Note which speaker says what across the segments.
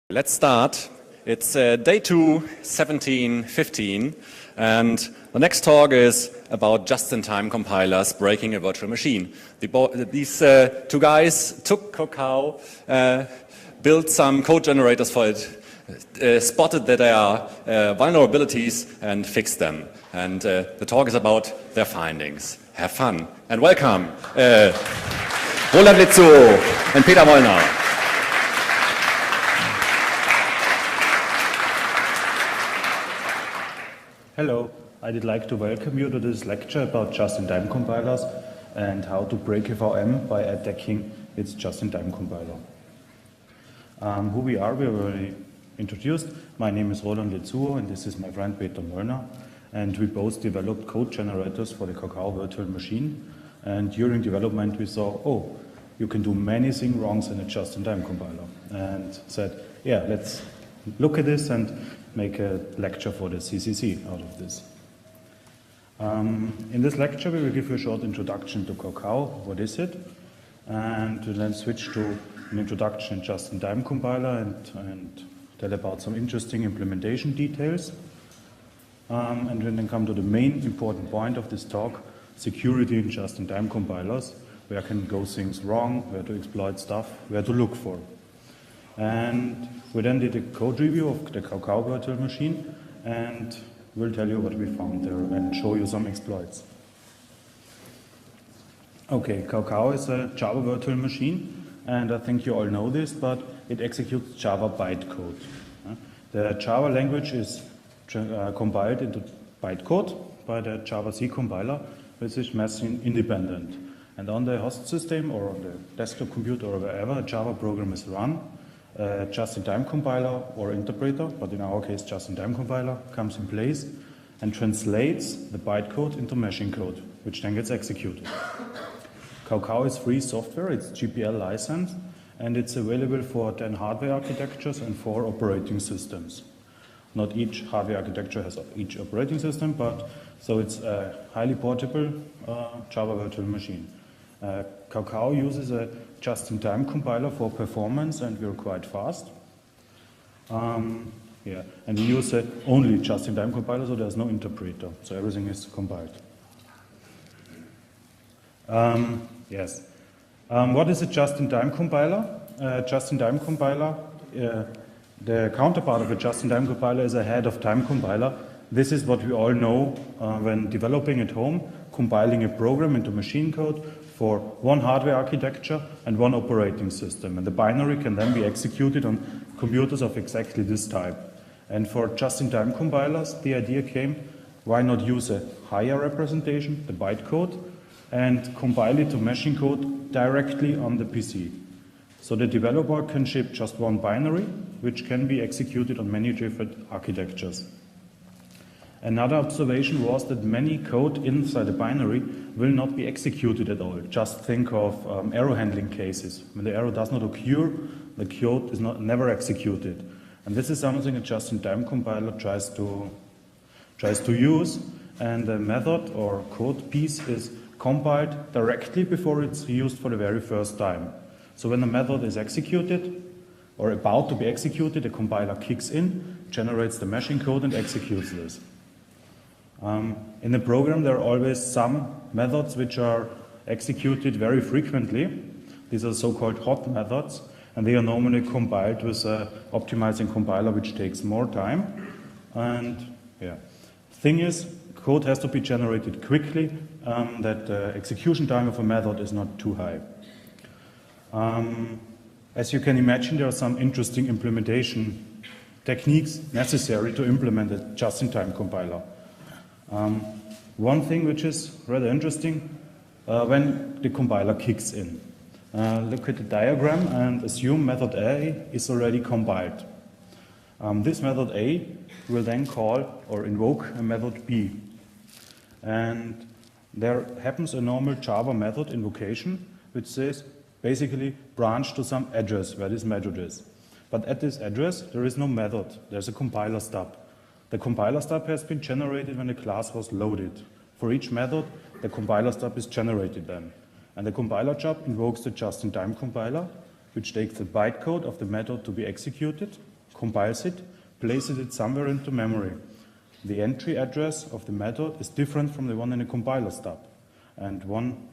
Speaker 1: Let's start. It's day 2, 17:15, and the next talk is about just-in-time compilers breaking a virtual machine. These two guys took Cacao, built some code generators for it, spotted that there are vulnerabilities and fixed them. And the talk is about their findings. Have fun and welcome Roland Litzuo and Peter Mollner.
Speaker 2: Hello, I'd like to welcome you to this lecture about just-in-time compilers and how to break VM by attacking its just-in-time compiler. Who we are, we already introduced. My name is Roland Litzuo and this is my friend Peter Mollner. And we both developed code generators for the Cacao virtual machine. And during development we saw, you can do many things wrong in a just-in-time compiler. And said, yeah, let's look at this and make a lecture for the CCC out of this. In this lecture we will give you a short introduction to Cacao, what is it, and we'll then switch to an introduction in just-in-time compiler and tell about some interesting implementation details. And we'll then come to the main important point of this talk, security in just-in-time compilers, where can go things wrong, where to exploit stuff, where to look for. And we then did a code review of the Cacao virtual machine, and we'll tell you what we found there and show you some exploits. Okay, Cacao is a Java virtual machine, and I think you all know this, but it executes Java bytecode. The Java language is compiled into bytecode by the Java C compiler, which is machine independent. And on the host system or on the desktop computer or wherever a Java program is run, just-in-time compiler or interpreter, but in our case just-in-time compiler, comes in place and translates the bytecode into machine code, which then gets executed. Cacao is free software, it's GPL licensed, and it's available for 10 hardware architectures and 4 operating systems. Not each hardware architecture has each operating system, but so it's a highly portable Java virtual machine. Cacao uses a just-in-time compiler for performance, and we're quite fast. And we use only just-in-time compiler, so there's no interpreter, so everything is compiled. What is a just-in-time compiler? Just-in-time compiler, the counterpart of a just-in-time compiler is a ahead-of-time compiler. This is what we all know when developing at home, compiling a program into machine code for one hardware architecture and one operating system. And the binary can then be executed on computers of exactly this type. And for just-in-time compilers, the idea came, why not use a higher representation, the bytecode, and compile it to machine code directly on the PC. So the developer can ship just one binary, which can be executed on many different architectures. Another observation was that many code inside the binary will not be executed at all. Just think of error handling cases. When the error does not occur, the code is never executed. And this is something a just-in-time compiler tries to use, and the method or code piece is compiled directly before it's used for the very first time. So when the method is executed or about to be executed, the compiler kicks in, generates the machine code and executes this. In the program there are always some methods which are executed very frequently. These are so-called hot methods, and they are normally compiled with an optimizing compiler which takes more time. And thing is, code has to be generated quickly, that the execution time of a method is not too high. As you can imagine, there are some interesting implementation techniques necessary to implement a just-in-time compiler. One thing which is rather interesting, when the compiler kicks in. Look at the diagram and assume method A is already compiled. This method A will then call or invoke a method B. And there happens a normal Java method invocation which says basically branch to some address where this method is. But at this address there is no method, there's a compiler stub. The compiler stub has been generated when the class was loaded. For each method, the compiler stub is generated then. And the compiler job invokes the just-in-time compiler, which takes the bytecode of the method to be executed compiles it, places it somewhere into memory. The entry address of the method is different from the one in the compiler stub. And one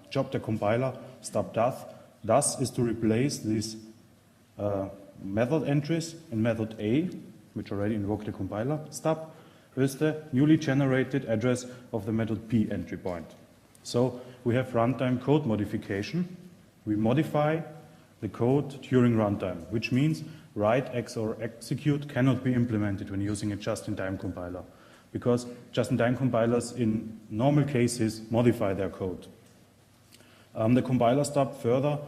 Speaker 2: job the compiler stub does is to replace these method entries in method A, which already invoked the compiler stub, with the newly generated address of the method P entry point. So we have runtime code modification. We modify the code during runtime, which means write, or execute cannot be implemented when using a just-in-time compiler, because just-in-time compilers in normal cases modify their code. The compiler stub further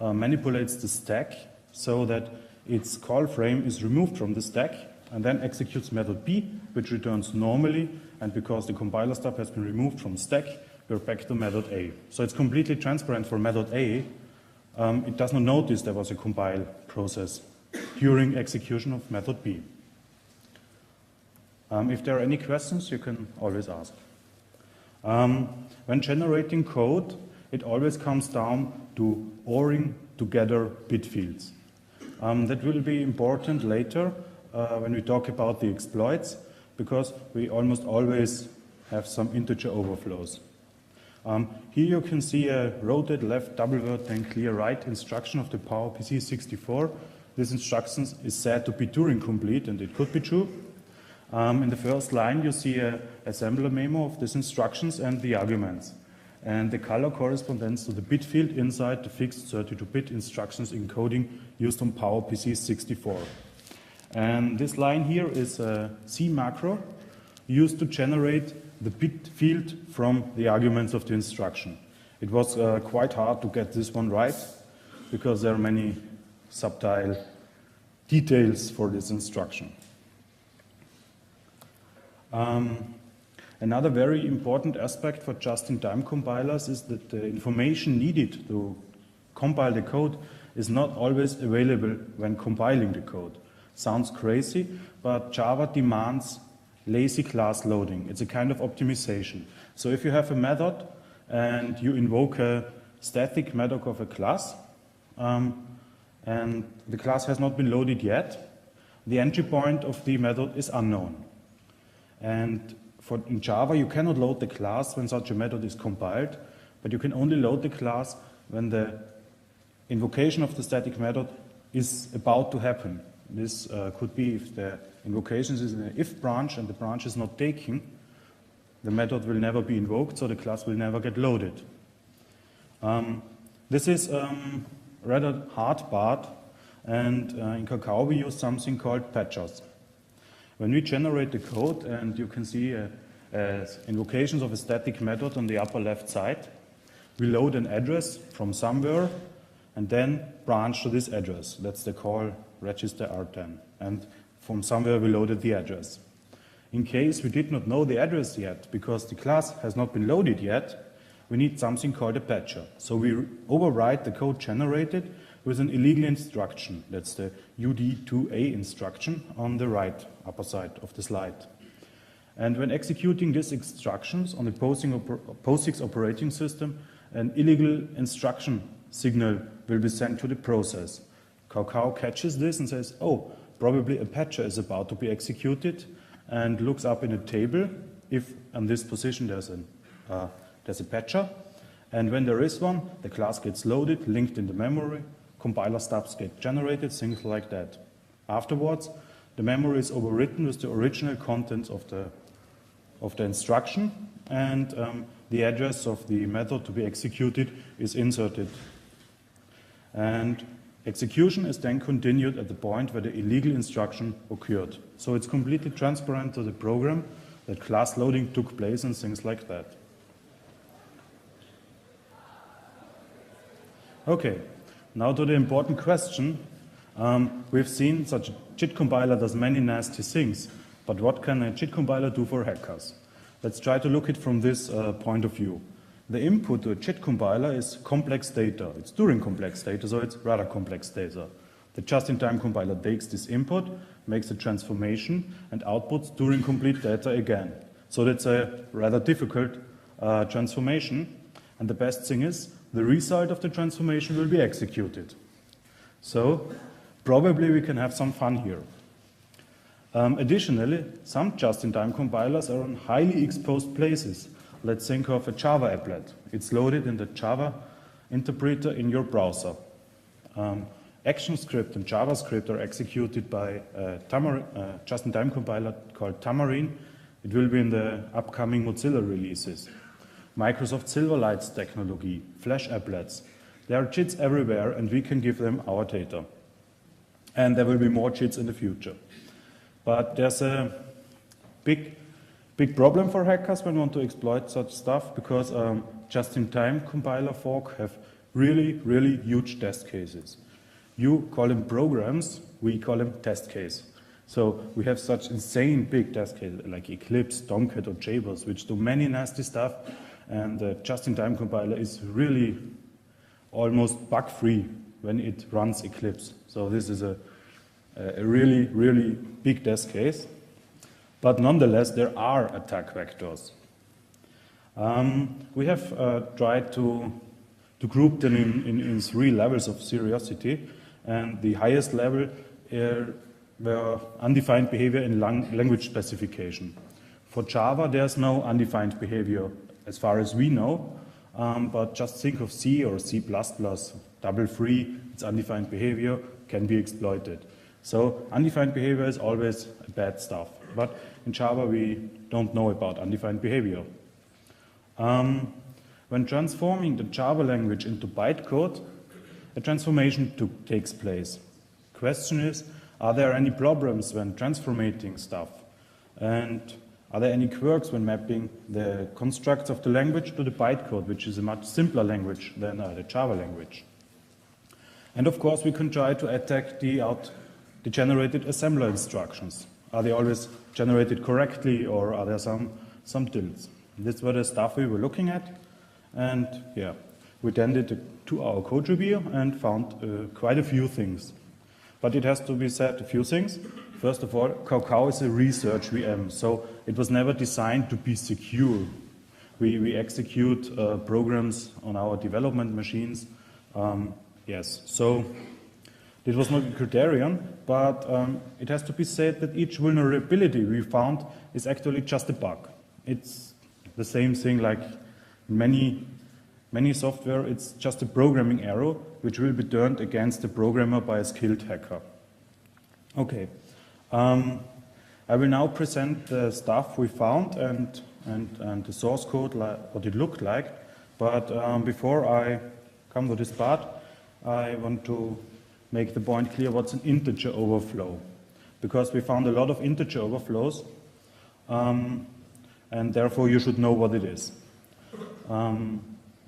Speaker 2: manipulates the stack so that its call frame is removed from the stack and then executes method B, which returns normally, and because the compiler stub has been removed from stack, we're back to method A. So it's completely transparent for method A. It does not notice there was a compile process during execution of method B. If there are any questions, you can always ask. When generating code, it always comes down to ORing together bit fields. That will be important later when we talk about the exploits, because we almost always have some integer overflows. Here you can see a rotate left double word then clear right instruction of the PowerPC 64. This instruction is said to be Turing complete, and it could be true. In the first line you see an assembler memo of these instructions and the arguments. And the color corresponds to the bit field inside the fixed 32-bit instructions encoding used on PowerPC 64. And this line here is a C macro used to generate the bit field from the arguments of the instruction. It was quite hard to get this one right, because there are many subtle details for this instruction. Another very important aspect for just-in-time compilers is that the information needed to compile the code is not always available when compiling the code. Sounds crazy, but Java demands lazy class loading. It's a kind of optimization. So if you have a method and you invoke a static method of a class, and the class has not been loaded yet, the entry point of the method is unknown. And in Java, you cannot load the class when such a method is compiled, but you can only load the class when the invocation of the static method is about to happen. This could be if the invocation is in an if branch and the branch is not taken, the method will never be invoked, so the class will never get loaded. This is rather hard part, and in Kakao we use something called patchers. When we generate the code, and you can see invocations of a static method on the upper left side, we load an address from somewhere and then branch to this address. That's the call register R10. And from somewhere we loaded the address. In case we did not know the address yet, because the class has not been loaded yet, we need something called a patcher. So we overwrite the code generated with an illegal instruction. That's the UD2A instruction on the right upper side of the slide. And when executing these instructions on the POSIX operating system, an illegal instruction signal will be sent to the process. Kakao catches this and says, oh, probably a patcher is about to be executed, and looks up in a table if on this position there's a patcher. And when there is one, the class gets loaded, linked in the memory, compiler stubs get generated, things like that. Afterwards, the memory is overwritten with the original contents of the instruction, and the address of the method to be executed is inserted. And execution is then continued at the point where the illegal instruction occurred. So it's completely transparent to the program that class loading took place and things like that. Okay, now to the important question. We've seen such a JIT compiler does many nasty things, but what can a JIT compiler do for hackers? Let's try to look at it from this point of view. The input to a JIT compiler is complex data. It's Turing complex data, so it's rather complex data. The just-in-time compiler takes this input, makes a transformation, and outputs Turing complete data again. So that's a rather difficult transformation. And the best thing is, the result of the transformation will be executed. So probably we can have some fun here. Additionally, some just-in-time compilers are on highly exposed places. Let's think of a Java applet. It's loaded in the Java interpreter in your browser. ActionScript and JavaScript are executed by a just-in-time compiler called Tamarin. It will be in the upcoming Mozilla releases. Microsoft Silverlight's technology, Flash applets. There are JITs everywhere, and we can give them our data. And there will be more JITs in the future. But there's a big problem for hackers when you want to exploit such stuff, because just-in-time compiler fork have really huge test cases. You call them programs, we call them test case. So we have such insane big test cases like Eclipse, Tomcat, or JBoss, which do many nasty stuff, and the just-in-time compiler is really almost bug-free when it runs Eclipse. So this is a really big test case. But nonetheless, there are attack vectors. We have tried to group them in 3 levels of seriousity, and the highest level were undefined behavior in language specification. For Java, there's no undefined behavior as far as we know, but just think of C or C++, double free, it's undefined behavior, can be exploited. So undefined behavior is always bad stuff, but in Java we don't know about undefined behavior. When transforming the Java language into bytecode, a transformation takes place. Question is, are there any problems when transformating stuff? And are there any quirks when mapping the constructs of the language to the bytecode, which is a much simpler language than the Java language? And of course, we can try to attack the generated assembler instructions. Are they always generated correctly, or are there some tilts? This were the stuff we were looking at, and yeah, we then did a 2-hour code review and found quite a few things. But it has to be said, a few things. First of all, Kakao is a research VM, so it was never designed to be secure. We execute programs on our development machines. Yes, so it was not a criterion, but it has to be said that each vulnerability we found is actually just a bug. It's the same thing like many software, it's just a programming error which will be turned against the programmer by a skilled hacker. Okay, I will now present the stuff we found and the source code, what it looked like, but before I come to this part, I want to make the point clear what's an integer overflow, because we found a lot of integer overflows, and therefore you should know what it is.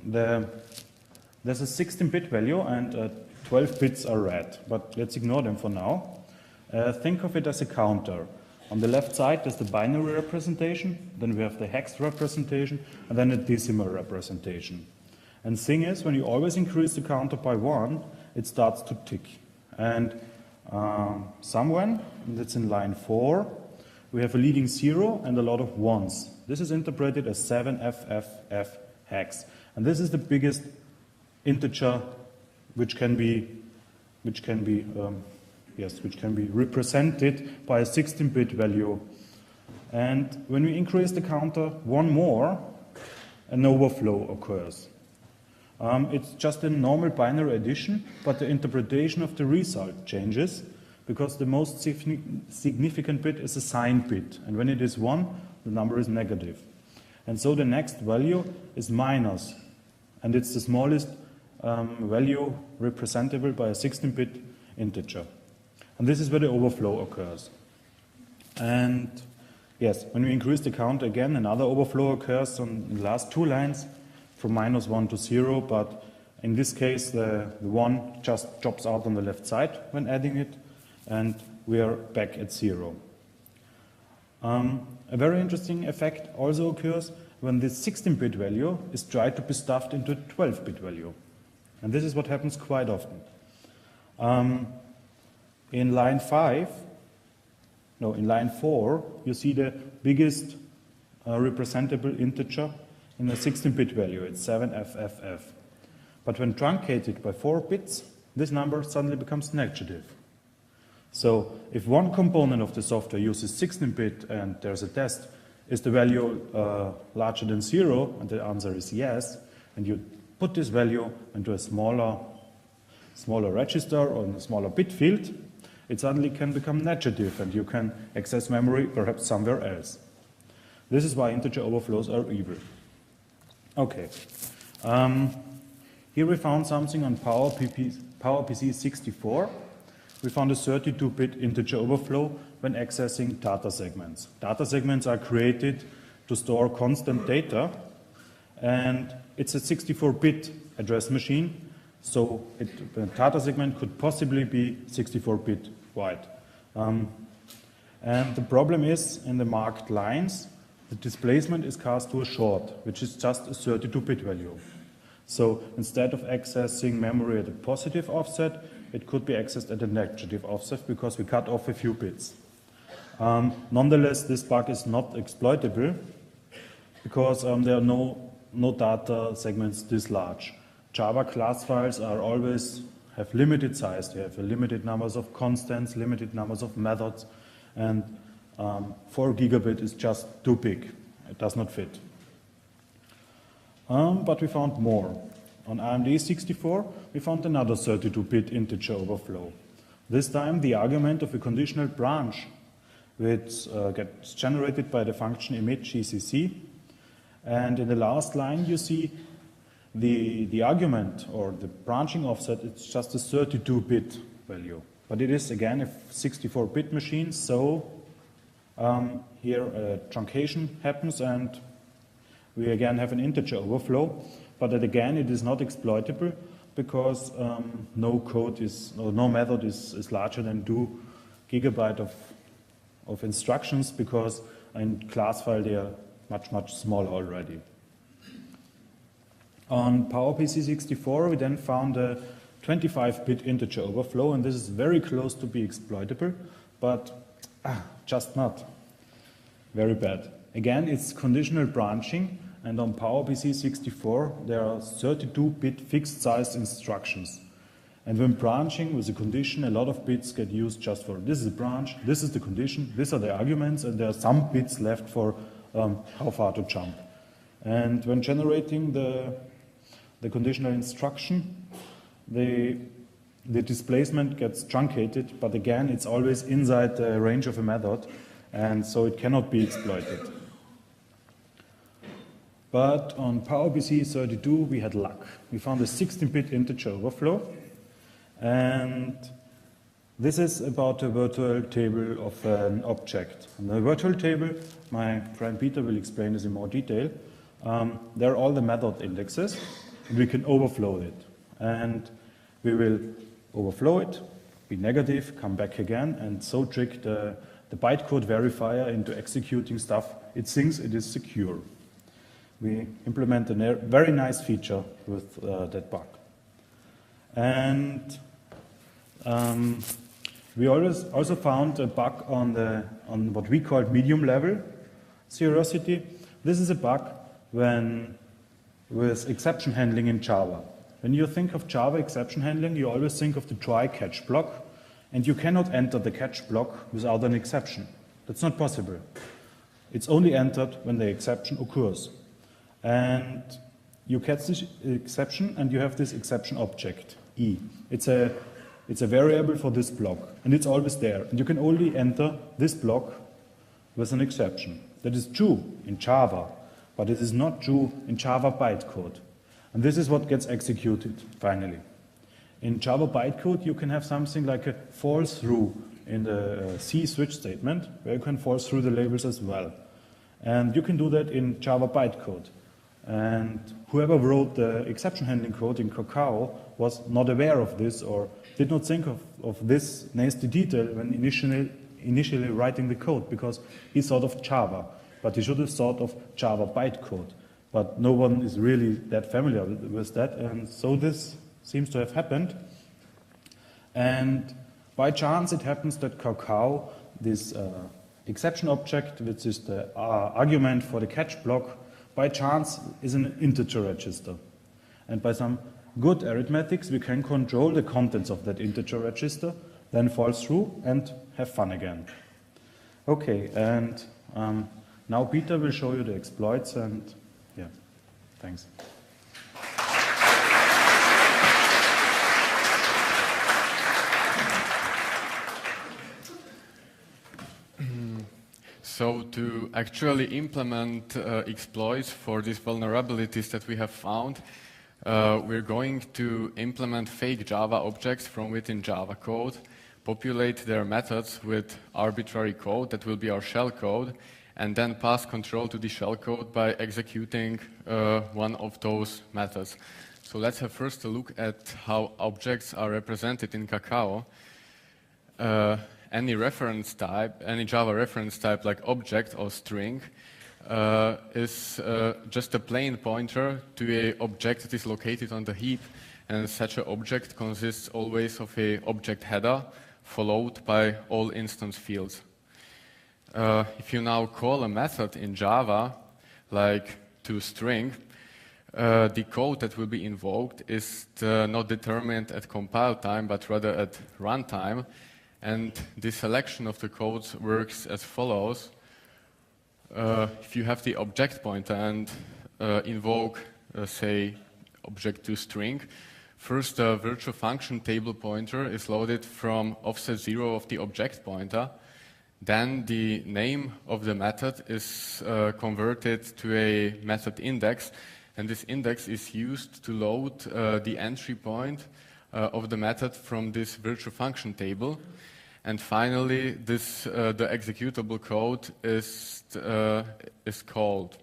Speaker 2: There's a 16-bit value and 12 bits are read, but let's ignore them for now. Think of it as a counter. On the left side there's the binary representation, then we have the hex representation, and then a decimal representation. And the thing is, when you always increase the counter by 1, it starts to tick. And somewhere, and that's in line 4, we have a leading 0 and a lot of 1s. This is interpreted as 7FFF hex. And this is the biggest integer which can be represented by a 16-bit value. And when we increase the counter 1 more, an overflow occurs. It's just a normal binary addition, but the interpretation of the result changes because the most significant bit is a signed bit. And when it is 1, the number is negative. And so the next value is minus. And it's the smallest value representable by a 16-bit integer. And this is where the overflow occurs. And yes, when we increase the count again, another overflow occurs on the last 2 lines from -1 to 0, but in this case the 1 just drops out on the left side when adding it, and we are back at 0. A very interesting effect also occurs when this 16-bit value is tried to be stuffed into a 12-bit value. And this is what happens quite often. In line 4, you see the biggest representable integer in a 16-bit value. It's 7FFF. But when truncated by 4 bits, this number suddenly becomes negative. So if one component of the software uses 16-bit and there's a test, is the value larger than 0? And the answer is yes. And you put this value into a smaller register or in a smaller bit field, it suddenly can become negative and you can access memory perhaps somewhere else. This is why integer overflows are evil. Okay. Here we found something on PowerPC 64. We found a 32-bit integer overflow when accessing data segments. Data segments are created to store constant data, and it's a 64-bit address machine, so the data segment could possibly be 64-bit wide. And the problem is, in the marked lines, the displacement is cast to a short, which is just a 32-bit value. So instead of accessing memory at a positive offset, it could be accessed at a negative offset because we cut off a few bits. Nonetheless, this bug is not exploitable because there are no data segments this large. Java class files have limited size. They have a limited numbers of constants, limited numbers of methods, and 4 gigabit is just too big. It does not fit. But we found more. On AMD 64, we found another 32-bit integer overflow. This time, the argument of a conditional branch, which gets generated by the function emit GCC. And in the last line, you see the argument or the branching offset, it's just a 32-bit value. But it is, again, a 64-bit machine, so here a truncation happens and we again have an integer overflow, but again it is not exploitable because no method is larger than 2 gigabyte of instructions because in class file they are much smaller already. On PowerPC 64 we then found a 25-bit integer overflow, and this is very close to be exploitable, but just not. Very bad. Again, it's conditional branching, and on PowerPC 64 there are 32-bit fixed-size instructions. And when branching with a condition, a lot of bits get used just for this is a branch, this is the condition, these are the arguments, and there are some bits left for how far to jump. And when generating the conditional instruction, the displacement gets truncated, but again, it's always inside the range of a method, and so it cannot be exploited. But on PowerPC 32, we had luck. We found a 16-bit integer overflow, and this is about a virtual table of an object. And the virtual table, my friend Peter will explain this in more detail. There are all the method indexes, and we can overflow it. And we will overflow it, be negative, come back again, and so trick the bytecode verifier into executing stuff. It thinks it is secure. We implement a very nice feature with that bug. And we also found a bug on what we call medium level serosity. This is a bug with exception handling in Java. When you think of Java exception handling, you always think of the try catch block, and you cannot enter the catch block without an exception. That's not possible. It's only entered when the exception occurs. And you catch this exception, and you have this exception object, E. It's a variable for this block, and it's always there. And you can only enter this block with an exception. That is true in Java, but it is not true in Java bytecode. And this is what gets executed, finally. In Java bytecode, you can have something like a false through in the C switch statement, where you can false through the labels as well. And you can do that in Java bytecode. And whoever wrote the exception handling code in Kakao was not aware of this or did not think of this nasty detail when initially writing the code, because he thought of Java, but he should have thought of Java bytecode. But no one is really that familiar with that, and so this seems to have happened. And by chance it happens that Kakao, this exception object, which is the argument for the catch block, by chance is an integer register. And by some good arithmetics, we can control the contents of that integer register, then falls through and have fun again. Okay, and now Peter will show you the exploits, and yeah, thanks.
Speaker 3: So to actually implement exploits for these vulnerabilities that we have found, we're going to implement fake Java objects from within Java code, populate their methods with arbitrary code that will be our shell code, and then pass control to the shell code by executing one of those methods. So let's have first a look at how objects are represented in Kakao. Any reference type, any Java reference type like object or string is just a plain pointer to an object that is located on the heap, and such an object consists always of an object header followed by all instance fields. If you now call a method in Java, like toString, the code that will be invoked is not determined at compile time, but rather at runtime. And the selection of the codes works as follows. If you have the object pointer and invoke, say, object toString, first the virtual function table pointer is loaded from offset 0 of the object pointer. Then the name of the method is converted to a method index, and this index is used to load the entry point of the method from this virtual function table. And finally, this the executable code is called.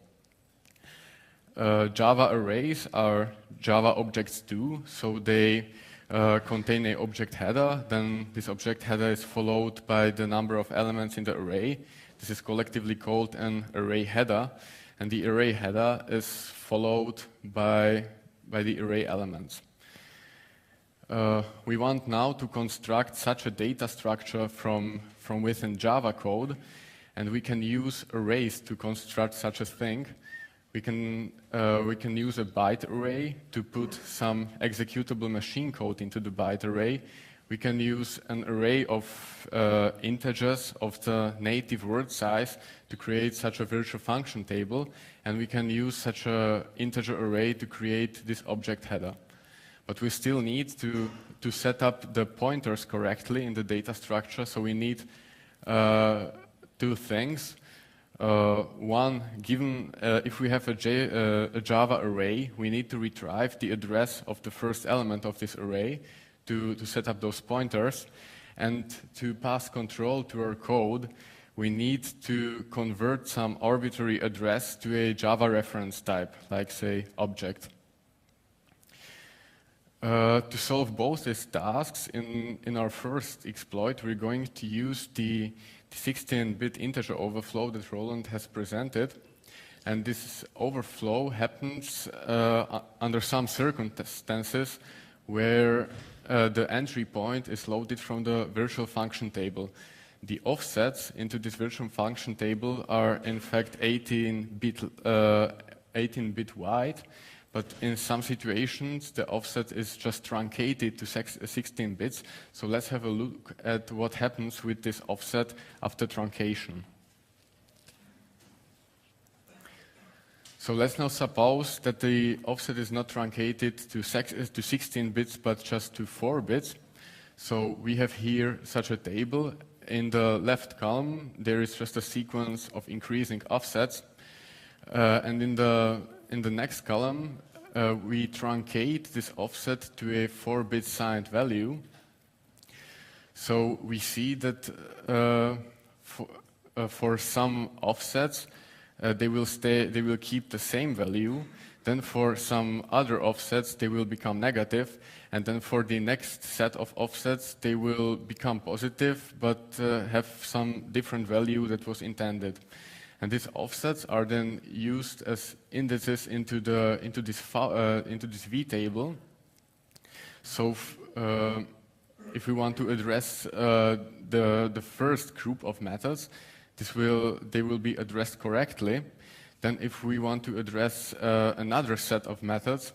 Speaker 3: Java arrays are Java objects too, so they contain an object header. Then this object header is followed by the number of elements in the array. This is collectively called an array header, and the array header is followed by the array elements. We want now to construct such a data structure from within Java code, and we can use arrays to construct such a thing. We can use a byte array to put some executable machine code into the byte array. We can use an array of integers of the native word size to create such a virtual function table, and we can use such an integer array to create this object header. But we still need to set up the pointers correctly in the data structure, so we need two things. One, given if we have a Java array, we need to retrieve the address of the first element of this array to set up those pointers. And to pass control to our code, we need to convert some arbitrary address to a Java reference type, like say object. To solve both these tasks, in our first exploit, we're going to use the 16-bit integer overflow that Roland has presented. And this overflow happens under some circumstances where the entry point is loaded from the virtual function table. The offsets into this virtual function table are in fact 18-bit wide. But in some situations, the offset is just truncated to 16 bits. So let's have a look at what happens with this offset after truncation. So let's now suppose that the offset is not truncated to 16 bits, but just to 4 bits. So we have here such a table. In the left column, there is just a sequence of increasing offsets. And in the next column, we truncate this offset to a 4-bit signed value. So we see that for some offsets, they will keep the same value. Then for some other offsets, they will become negative. And then for the next set of offsets, they will become positive, but have some different value that was intended. And these offsets are then used as indices into this V table. So if we want to address the first group of methods, they will be addressed correctly. Then if we want to address another set of methods,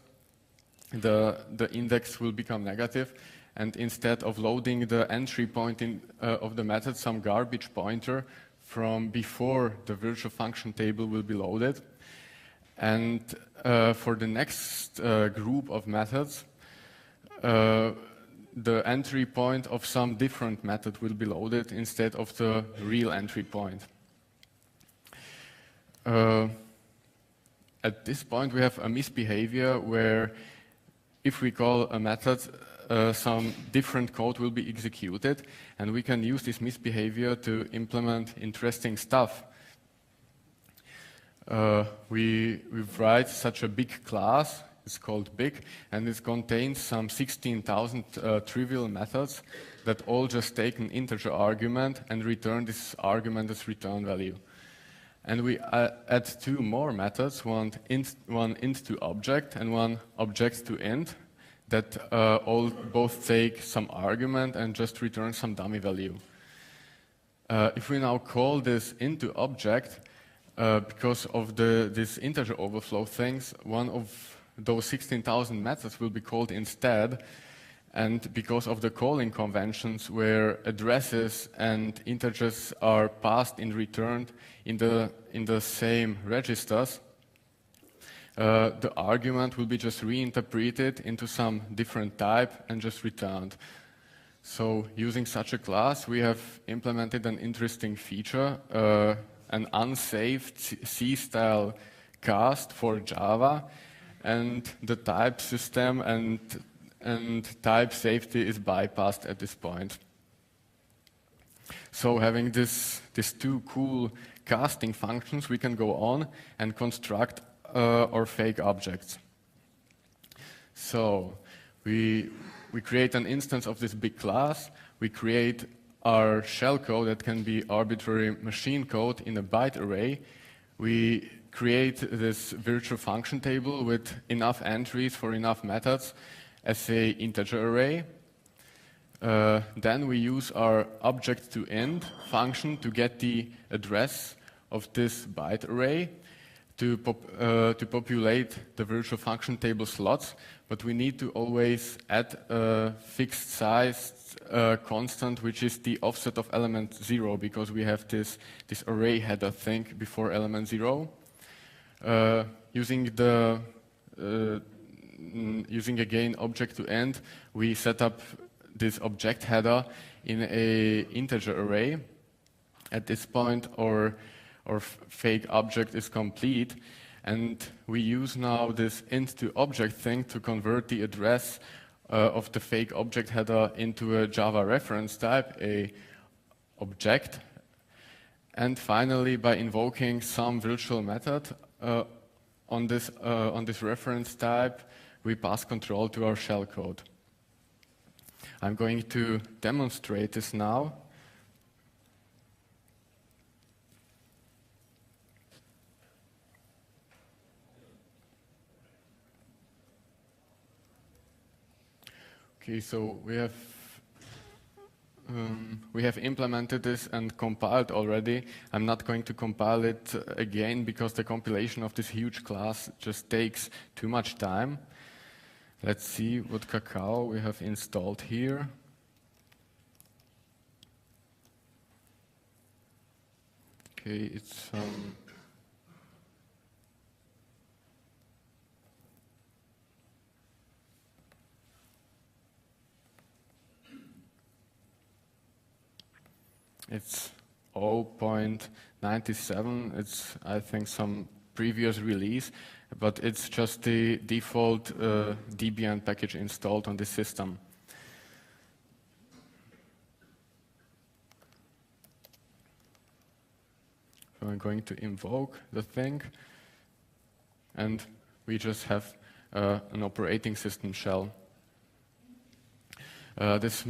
Speaker 3: the index will become negative, and instead of loading the entry point of the method, some garbage pointer from before the virtual function table will be loaded. And for the next group of methods, the entry point of some different method will be loaded instead of the real entry point. At this point, we have a misbehavior where if we call a method, some different code will be executed, and we can use this misbehavior to implement interesting stuff. We write such a big class. It's called big, and it contains some 16,000 trivial methods that all just take an integer argument and return this argument as return value. And we add two more methods, one int to object and one object to int, that both take some argument and just return some dummy value. If we now call this int to object, because of this integer overflow things, one of those 16,000 methods will be called instead, and because of the calling conventions where addresses and integers are passed and returned in the same registers, the argument will be just reinterpreted into some different type and just returned. So using such a class, we have implemented an interesting feature, an unsaved C-style cast for Java, and the type system and type safety is bypassed at this point. So having these two cool casting functions, we can go on and construct our fake objects. So we create an instance of this big class. We create our shellcode that can be arbitrary machine code in a byte array. We create this virtual function table with enough entries for enough methods as an integer array. Then we use our object to int function to get the address of this byte array to populate the virtual function table slots, but we need to always add a fixed size constant, which is the offset of element 0, because we have this array header thing before element 0. Using again object to end, we set up this object header in a integer array. At this point, our fake object is complete, and we use now this int to object thing to convert the address of the fake object header into a Java reference type, a object. And finally, by invoking some virtual method on this reference type, we pass control to our shellcode. I'm going to demonstrate this now. Okay, so we have implemented this and compiled already. I'm not going to compile it again because the compilation of this huge class just takes too much time. Let's see what Kakao we have installed here. Okay, it's It's 0.97. It's, I think, some previous release, but it's just the default Debian package installed on the system. So I'm going to invoke the thing, and we just have an operating system shell. This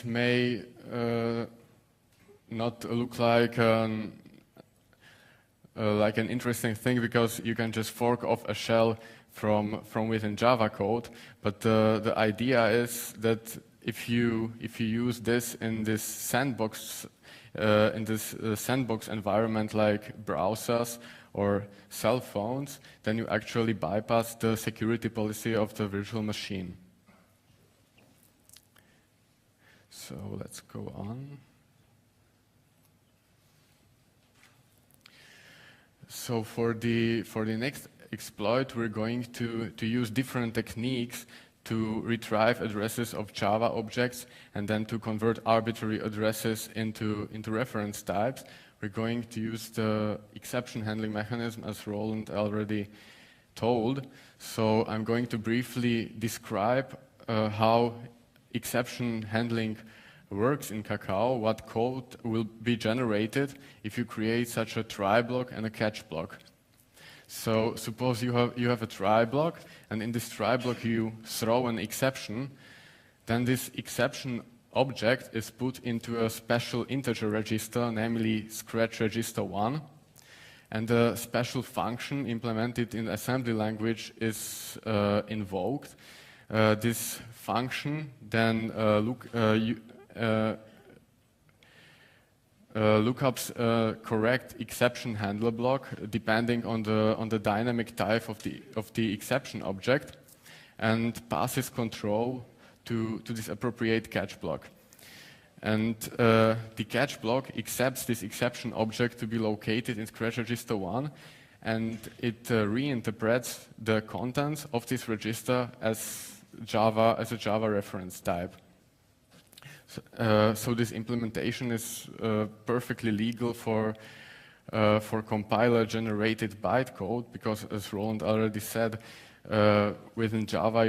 Speaker 3: may not look like an interesting thing because you can just fork off a shell from within Java code, but the idea is that if you use this in this sandbox environment like browsers or cell phones, then you actually bypass the security policy of the virtual machine. So let's go on. So for the next exploit, we're going to use different techniques to retrieve addresses of Java objects and then to convert arbitrary addresses into reference types. We're going to use the exception handling mechanism, as Roland already told. So I'm going to briefly describe how exception handling works in Kakao, what code will be generated if you create such a try block and a catch block. So suppose you have a try block, and in this try block you throw an exception, then this exception object is put into a special integer register, namely scratch register 1, and a special function implemented in assembly language is invoked. This function then lookups correct exception handler block depending on the dynamic type of the exception object, and passes control to this appropriate catch block. And the catch block accepts this exception object to be located in scratch register 1, and it reinterprets the contents of this register as a Java reference type. So this implementation is perfectly legal for compiler-generated bytecode, because, as Roland already said, within Java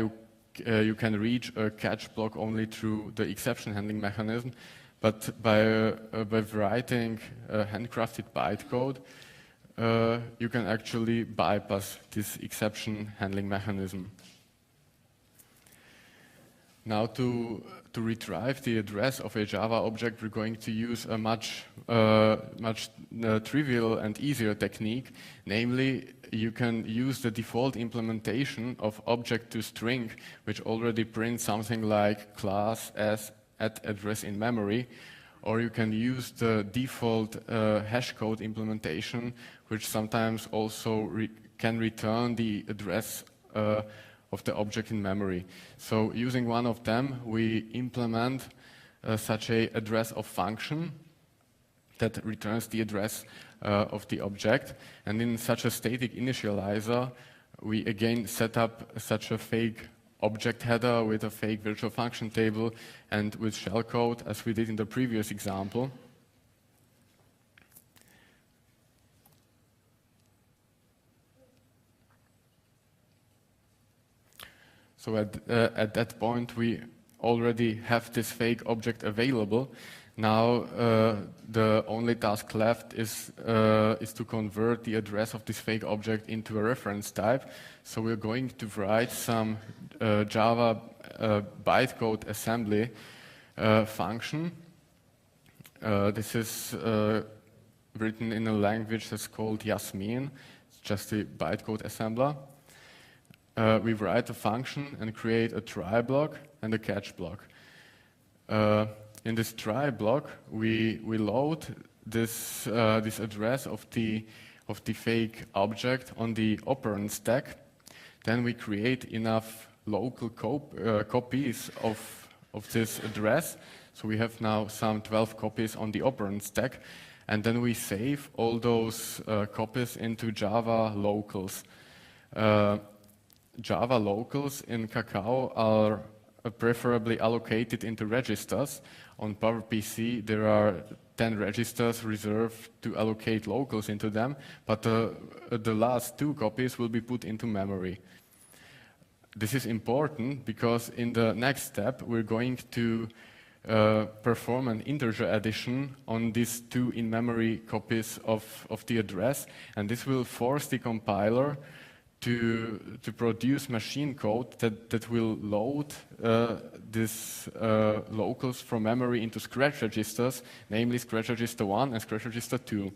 Speaker 3: you can reach a catch block only through the exception handling mechanism, but by writing handcrafted bytecode, you can actually bypass this exception handling mechanism. Now to retrieve the address of a Java object, we're going to use a much trivial and easier technique. Namely, you can use the default implementation of object to string, which already prints something like class as at address in memory, or you can use the default hashcode implementation, which sometimes also can return the address of the object in memory. So using one of them, we implement such a address of function that returns the address of the object. And in such a static initializer, we again set up such a fake object header with a fake virtual function table and with shellcode, as we did in the previous example. So at that point, we already have this fake object available. Now the only task left is to convert the address of this fake object into a reference type. So we're going to write some Java bytecode assembly function. This is written in a language that's called Yasmin. It's just a bytecode assembler. We write a function and create a try block and a catch block. In this try block, we load this address of the fake object on the operand stack. Then we create enough local copies of this address. So we have now some 12 copies on the operand stack, and then we save all those copies into Java locals. Java locals in Kakao are preferably allocated into registers. On PowerPC, there are 10 registers reserved to allocate locals into them, but the last 2 copies will be put into memory. This is important because in the next step, we're going to perform an integer addition on these 2 in-memory copies of the address, and this will force the compiler to produce machine code that will load these locals from memory into scratch registers, namely scratch register 1 and scratch register 2.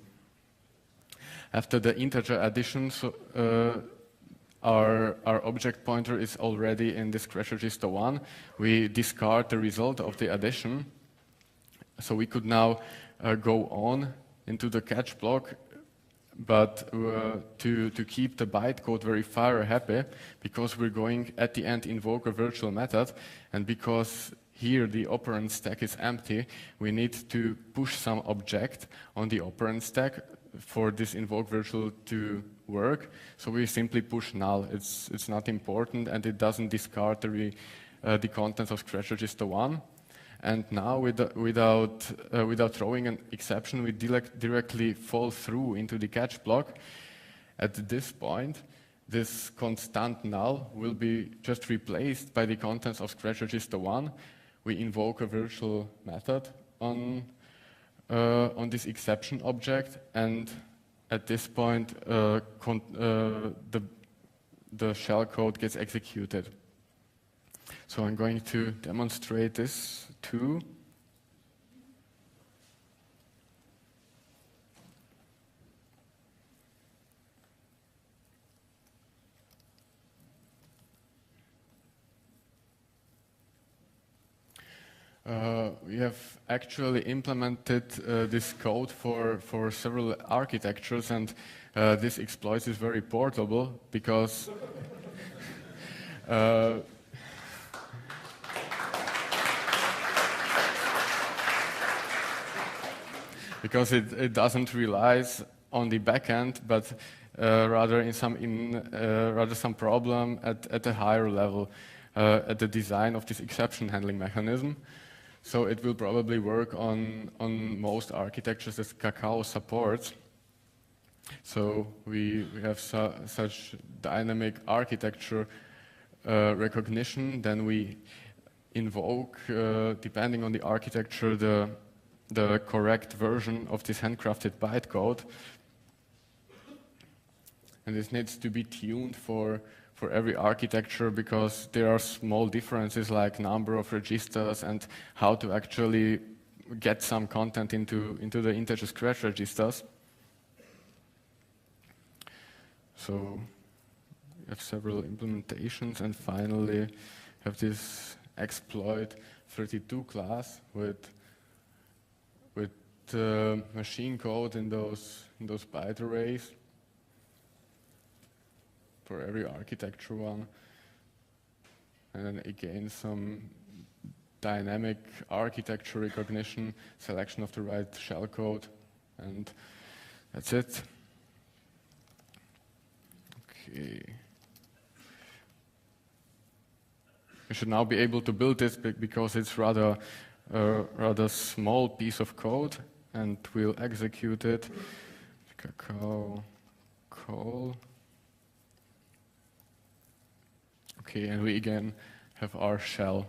Speaker 3: After the integer addition, our object pointer is already in the scratch register 1, we discard the result of the addition. So we could now go on into the catch block, but to keep the bytecode verifier happy, because we're going at the end invoke a virtual method, and because here the operand stack is empty, we need to push some object on the operand stack for this invoke virtual to work. So we simply push null. It's not important, and it doesn't discard the contents of scratch register 1. And now, without throwing an exception, we directly fall through into the catch block. At this point, this constant null will be just replaced by the contents of scratch register 1. We invoke a virtual method on this exception object, and at this point, the shell code gets executed. So I'm going to demonstrate this too. We have actually implemented this code for several architectures, and this exploit is very portable because because it doesn't rely on the backend, but rather some problem at a higher level, at the design of this exception handling mechanism. So it will probably work on most architectures that Kakao supports. So we have such dynamic architecture recognition. Then we invoke, depending on the architecture, the correct version of this handcrafted bytecode. And this needs to be tuned for every architecture, because there are small differences like number of registers and how to actually get some content into the integer scratch registers. So we have several implementations, and finally have this exploit 32 class with machine code in those byte arrays for every architecture one, and then again some dynamic architecture recognition, selection of the right shellcode, and that's it. Okay. We should now be able to build this because it's rather small piece of code, and we'll execute it. Kakao call. Okay, and we again have our shell.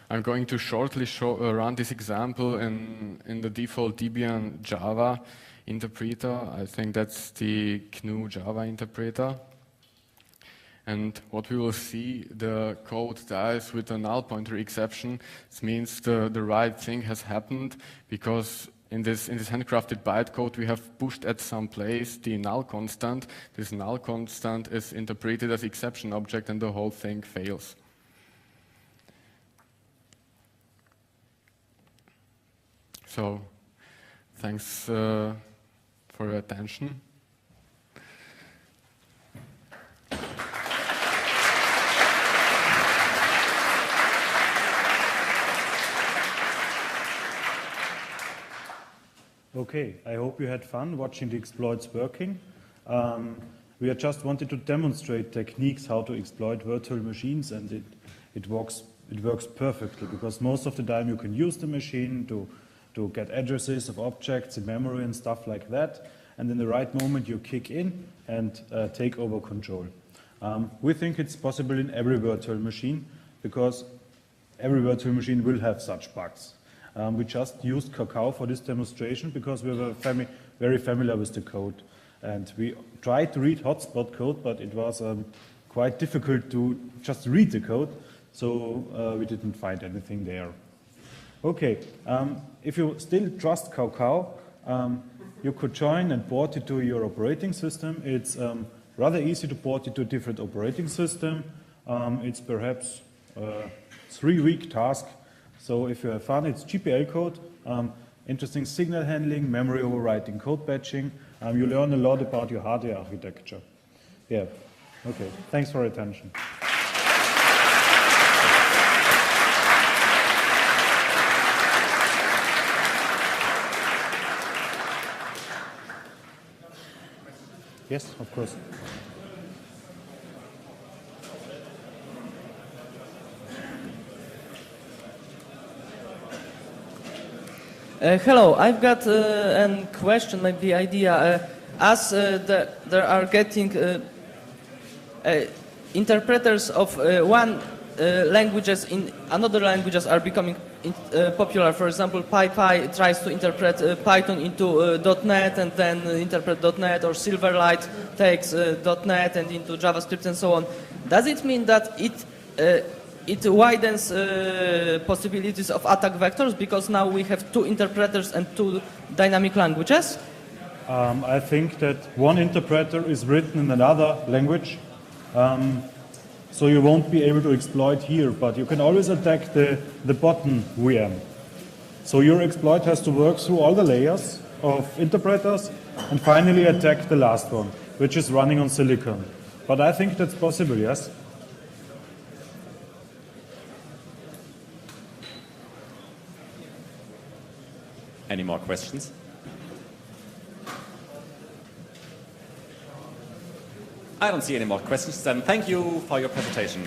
Speaker 3: I'm going to shortly run this example in the default Debian Java interpreter. I think that's the GNU Java interpreter. And what we will see, the code dies with a null pointer exception. This means the right thing has happened, because in this handcrafted bytecode we have pushed at some place the null constant. This null constant is interpreted as exception object, and the whole thing fails. So, thanks for your attention.
Speaker 2: Okay, I hope you had fun watching the exploits working. We just wanted to demonstrate techniques how to exploit virtual machines, and it works perfectly, because most of the time you can use the machine to get addresses of objects in memory and stuff like that, and in the right moment you kick in and take over control. We think it's possible in every virtual machine, because every virtual machine will have such bugs. We just used Kakao for this demonstration because we were very familiar with the code. And we tried to read hotspot code, but it was quite difficult to just read the code, so we didn't find anything there. Okay, if you still trust Kakao, you could join and port it to your operating system. It's rather easy to port it to a different operating system. It's perhaps a 3-week task. So if you have fun, it's GPL code, interesting signal handling, memory overwriting, code batching. You learn a lot about your hardware architecture. Yeah, okay, thanks for your attention. Yes, of course.
Speaker 4: Hello, I've got a question, maybe idea. As there are getting interpreters of one languages in another languages are becoming popular. For example, PyPy tries to interpret Python into .NET and then interpret .NET, or Silverlight takes .NET and into JavaScript and so on. Does it mean that it widens possibilities of attack vectors, because now we have 2 interpreters and 2 dynamic languages?
Speaker 2: I think that one interpreter is written in another language, so you won't be able to exploit here, but you can always attack the bottom VM. So your exploit has to work through all the layers of interpreters and finally attack the last one, which is running on Silicon. But I think that's possible, yes?
Speaker 1: Any more questions? I don't see any more questions, then thank you for your presentation.